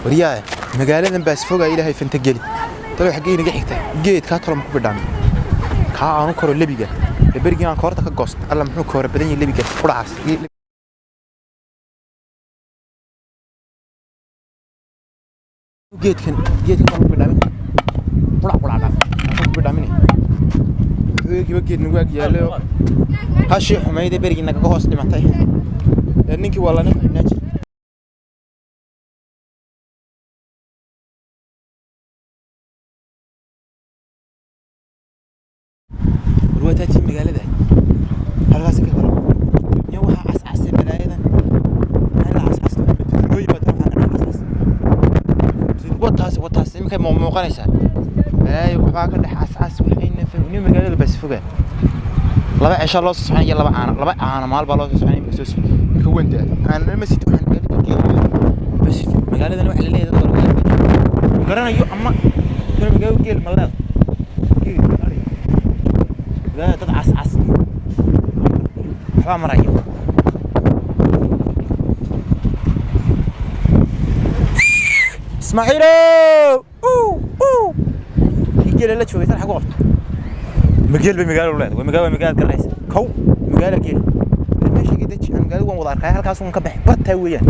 ورياه مقالة بس فوق إلهي فنتجلي طلع حقيقي نجح جيت كاترم كبردامي كأنو كور اللي بيجا البرجي عن كورتك الجوست الله محمود كور بدني اللي بيجا قرعس جيت كان كبردامي قرع كبردامي جيت نقول يا لو هالشيء حماية البرجي إنك جوست ما تايه لأنك والله نجح وتأتي مقالة ده هل غاسك هلا يوها عس بلايدا هلا عس نوي بدر هذا وتاس يمكن مو قنيسة أي وحباك ده عس وحين في نيو مقالة بس فوقه لبع إن شاء الله سبحانه لبع أنا مال بالله سبحانه بس كون ده أنا ما سيت وحن بس مقالة ده نوع اللي ده قرنا يو أما كل مقالة كيل ملاد لا تدعس عس حرام رأيه اسماعيلو يجي لا تشوف يتلحق وقت مقال بمقال اولاد ومقال كرئيس كو مقال جيل ماشي قدتش انا قال وان وضعك halkaas uu ka baxay barta weeyaan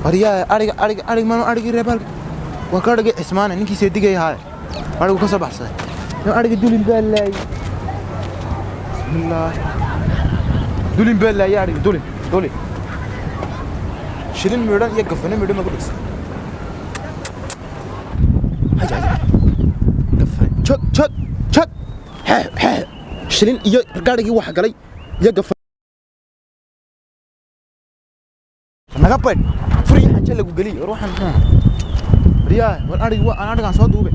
أريا ما أرجع ريبال وكارجع اسمعنا نيجي سيدي جاي هاي أرجع كسب أحسن أرجع دولين بالله بسم الله دولين بالله يا أرجع دولين شيلين ميران يقفنا ميران ما قلت هاي قفنا شك شيلين يقارجي واحد قالي يقف نقبل فري حاجة لقوا قليل روح أنا رياه أنا أرجع صوت دوبه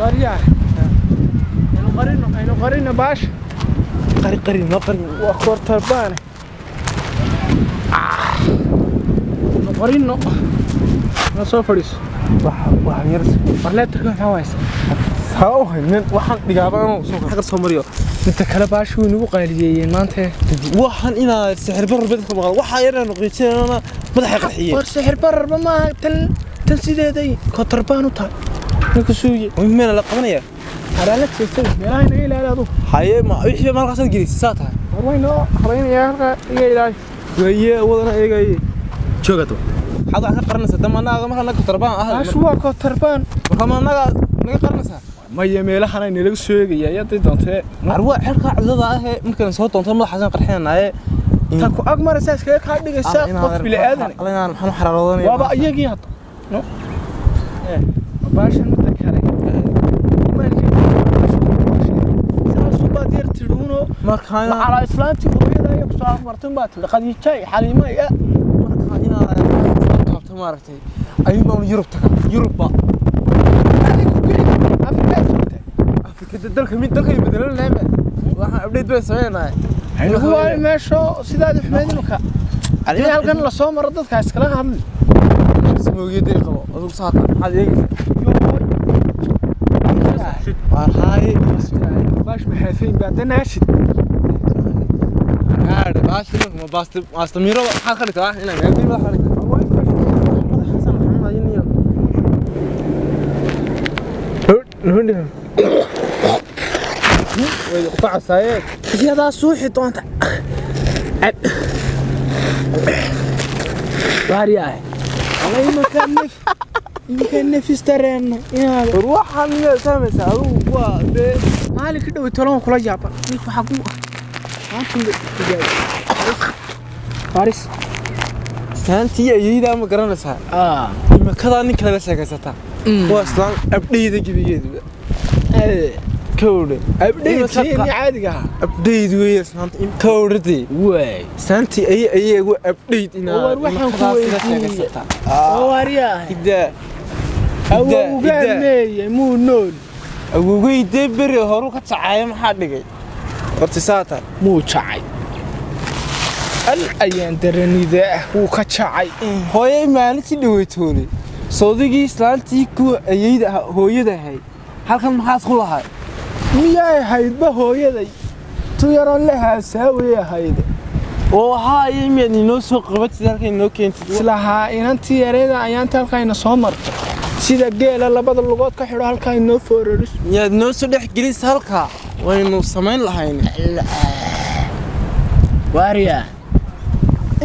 ورياه أنا قرينا باش قرين وأخور تربانة قرينا نصفريس واحد يرسم ولا تكون حواس هاوه من waxaan dhigaabaa soo xaqar Soomaaliya inta kala baashu inuu qaaliyeen maanta waxaan ina sixir barar badka maqal waxa yaraan qiicinana madaxa qarxiyay war sixir barar ma tan sideeday ko tarbaan u tahay ninka suuye oo meel la qabanaya harala tirtay meelaha inaga ilaaliyo haye ma wixii markaas gelisay saata warwayno habeynaya halka iga ilaaliyo waye wadana eegay joogato hada ka qaranaysa tamanaga marka ka tarbaan ah ashu waa ko tarbaan waxamanaga naga qaranaysa ما يميلها أنا نلقى سويق يا تدونته أروح حركة عزة هاي ممكن صوت تونته ما حسن قرحين هاي تاكو أجمل أساس كذا كهذا الساق قف بالآذن الله نحن حرارة وابا يجي هات نو باش المتكلم ما نجي ساس بادير تلونه ما كان على إسلامتي وهذا يقصى مرتين بات لقد يجي حليمة يا ما كان هنا تمارتي أيوة من يوروب أفريقيا دلك مين دلك يبدلون لعبة واحد أبديت بس سوينا هو ماشو سيداد حميد مكا عليه هالكن لا سو مردد كاس كلا هادل اسمه يدي قبو أدوك ساقا هذا يجي هاي باش محافين بعدين عشت هذا باش ما باست ميرو حاخرت واحد هنا ما يبي ما حاخرت حسن محمد ينيا هندي ويقطع سايق هذا صوحي طنط وارياه والله يمكن نفس ترين يا روح عن سامس هو مالك دو تلون كلا جابا نيكو حقو انت فارس سانتي ايدا ما garanaysa ما kada nin kala sheegaysata waa islaan abdheeyda gibigeed كوري abdheedkii caadiga ah أبديت ويا سانت كورتي way سانتي أي أبديت إنا war waxaan ku weydiiyay wariyaa إذا awowgaanmeeye muu nool أقولي دبر هروك تعايم حدقي ارتساتا muu jacay al ayaan daranida ah wuu ka jacay هوي مالتي دويتوني صديقي إسلامتي كو أيد هوي ده هاي هل كان محاس خلها miyay haydba hooyaday tu yaroon la haasaawaya hayde وهاي يعني نوسو قربت ذلك إنه كنت islahaa inantii yareeda ayaan halkayna soo martay sida geela labada lugood ka xidho halkaa inoo foorariso يا نوسو ده جلس هلكا وإنه سمين لهاين wariyaa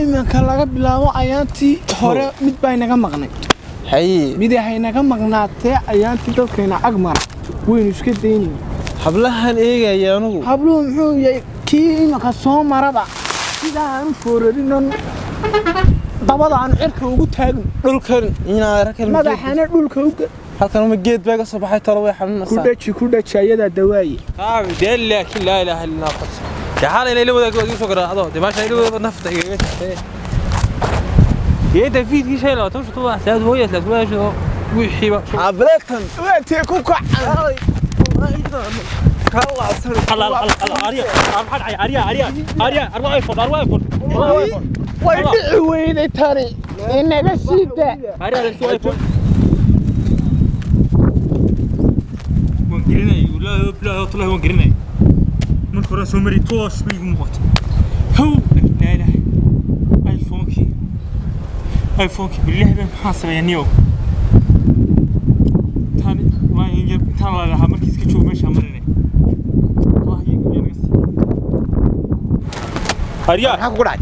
imanka laga bilaabo ayaantii hore mid baa inaga maqnay حي mid ay naga maqnaatee ayaantii dadkayna agmar waynu iska daynayna حبلها إيه يا نو habluhu muxuu yahay kii imanka soo maraba sidaa aanu foorarinon dabada aan cirka ugu taagno دول كان هنا ركل madaxana dhulka uga هل كانوا مجيد بقى صباحي ترى ويحملنا ku dhaji ayadaa dawaaye دل لكن لا إله إلا الله يا حال إلى اللي بدك تقول سكر هذا دماغ شيء اللي بدك نفط يا ده في شيء لا تمشي طبعا سعد هو يسلك ولا شو ويحي بقى ableetan waatee ku kacan way dhici weyday tani inaga sii daa وانقرناي ولا لا طلع وانقرناي من كره سومري توس بيجو مقت هو لا لا ايفونكي بالله بن حاسب يا نيو ثاني ما ينجب ثاني لا مركز كتشوف ماشي امرني والله ينقص هريا maxaa ku dhacay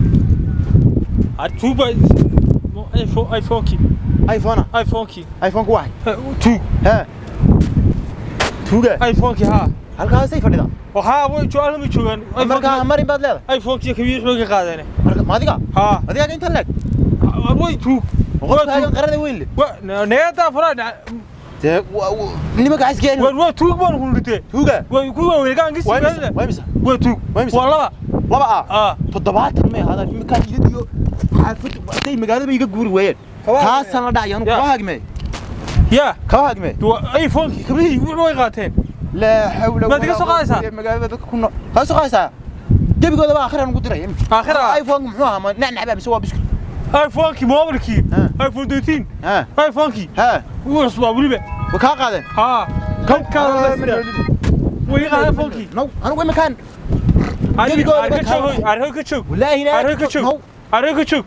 ارتوبا ايفونكي iphone ايفونكي iphone ku wahay تو ha tuuga ايفونكي ها halkaasay fadhida وها way joogan ma joogan markaa marin baad leedahay ايفونكي kabiir xooga qaadane marka ma adiga ها adiga inta leeg way tuug qofkaagan qarada weyn leh needa farada dee nimanka xiskeeni way tuug baan ku dhintay tuuga way ku weegaan gisi way misa way tuug waa laba laba ah ah 7 may hada imika iyo xaafad tay magaalada iga guuri weeyeen taasan la dhacay anu ka hagme ya ka hagme iphone kabiir way qaateen la hawla ma diga soo qaadaysaa magaalada dadka ku nool ka soo qaadaysaa jabigooda baa akhiran ugu diray aakhira iphone muxuu ahaa ma nacnacba mise waa biskut iphone mobilki iphone 13 ha iphone ha wuu soo waliba ka qaadeen ha kan ka way qaaday iphone no anu way makan arho ka joog wallahi ina arho ka joog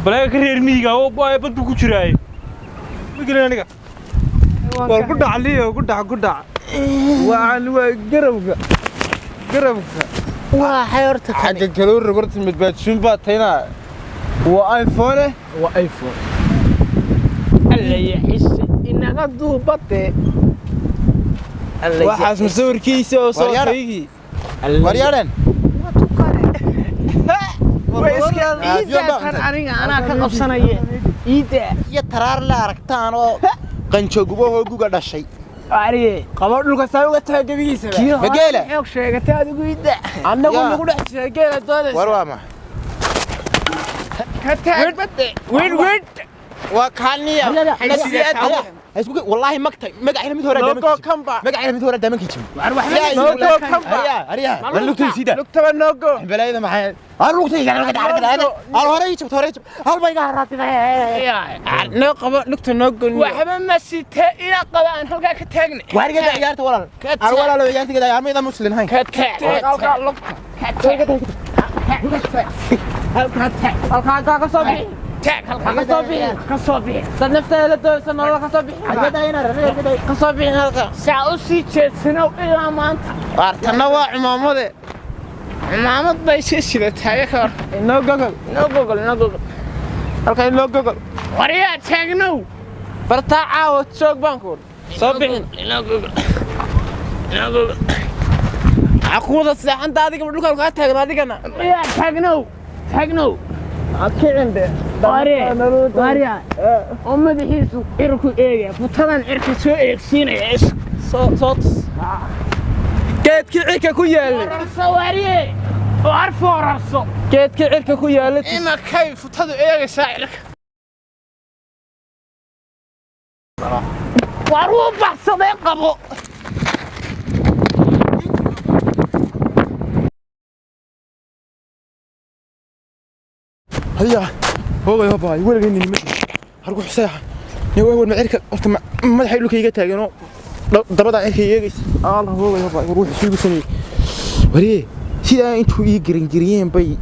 balaa ka reer miyiga oo bad ku jiraay migalay aniga war ku dhacliyo ku dhac waan waa garabka waa xeerta xagga kale rogorta midbaadshun baa tayna waa iphone waa iphone alla yaxis inaga duubade waxaas masawirkiisa oo soo sheegi waryaaren way iska iidan aniga anaa ka qabsanaya iida iyo taraar la aragtaan oo qanjo gubahoo guga dhashay ariye qabo dhulka saa uga taag gabigiisa mageela xoog sheegatay adigu iida annagu nagu dhex jiray geela doonaysa war waa ma ka taag bade wid waa kaaniya isku wallahi magtay magacayna mid hore logo kamba magacayna mid hore daamanka jimi logo kamba ariya wal lugtay sida lugtaba logo balaayada maxay aan lugtay gacan ka dhacay aan hore hal bay ga raatay noo qabo lugta logo waxba ma sita ila qabaan halka ka taagne wariga ciyaarta walaal aan walaal ciyaarta ciyaarta muslim hayn ka taag halka lugta halka ka soo bixi taag halka ka soo bixi dad nafteeda doonaysa nolol ka soo bixi ka soo bixi halka saa u sii jeedsanow ilaa maanta waartana waa cimaamade cimaamad bay sii sidatay ka hor inoo gogol halka inoo gogol wariyaa taagnow bartaa caawa joog baan ku soo bixin عقوبة الساعة أنت هذيك بدك أقول لك هذيك أنا يا تاجنو أكيد واريا أمي بحيسو إركو إيه فترة إركو سو إكسين إيش صوت geedkii cirka ku yaalay صواريه وعارف ورصو geedkii cirka ku yaalay إما كيف تدو إيه ساعرك وعروب بحصد يقبو هيا هو يا باي ولا جنني مدري هروح ساعة أول ما عرك ما حيلو كي جت هاجنو ضربة عرك يجيس الله هو يا باي وروح شو بسني وريه سيدا أنتوا يجرين باي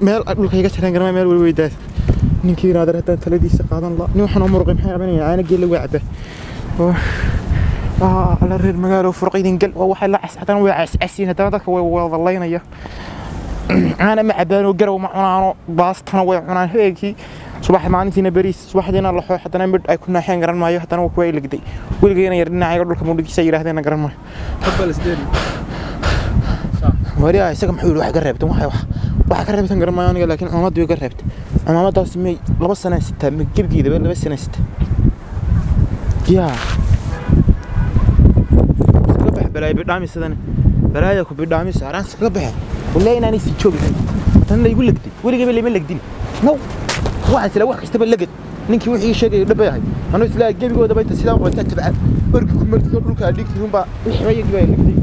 مال أقول كي جت هاجنو مال والويدات نكير هذا حتى ثلاثي سقاط الله نوحنا مرقم حي عبني أنا جيل وعبه على الرير مقالو فرقين قل وواحد لا حتى وعس عسين هذا ذاك والله يا أنا مع بانو قرو معنا باصتنا وعنا هيك صباح ما عندنا بريس صباح دينا الله حتى أنا أي كنا حين قرن مايو حتى أنا وكوي لقدي ولقينا يرنا عيقول لكم ودي سير هذين قرن مايو تقبل سديري وريا يسقم حلو واحد قربت واحد قربت قرن مايو أنا لكن أنا ما قربت أنا ما داس مي لبس سنة ستة من كيف كذا بس سنة ستة يا سقبح بلاي بدامي سدنا بلاي كوب بدامي ساران سقبح ولا أنا نسي شو بيجي أنا يقول لك دي ولا قبل يقول لك دي نو واحد سلا واحد استبل لقد نينك وحي شيء دبي أنا سلا جيبي قوة دبي تسلا وتتبع بركم مرتين لك هذيك يوم بقى وحي يجي لك دي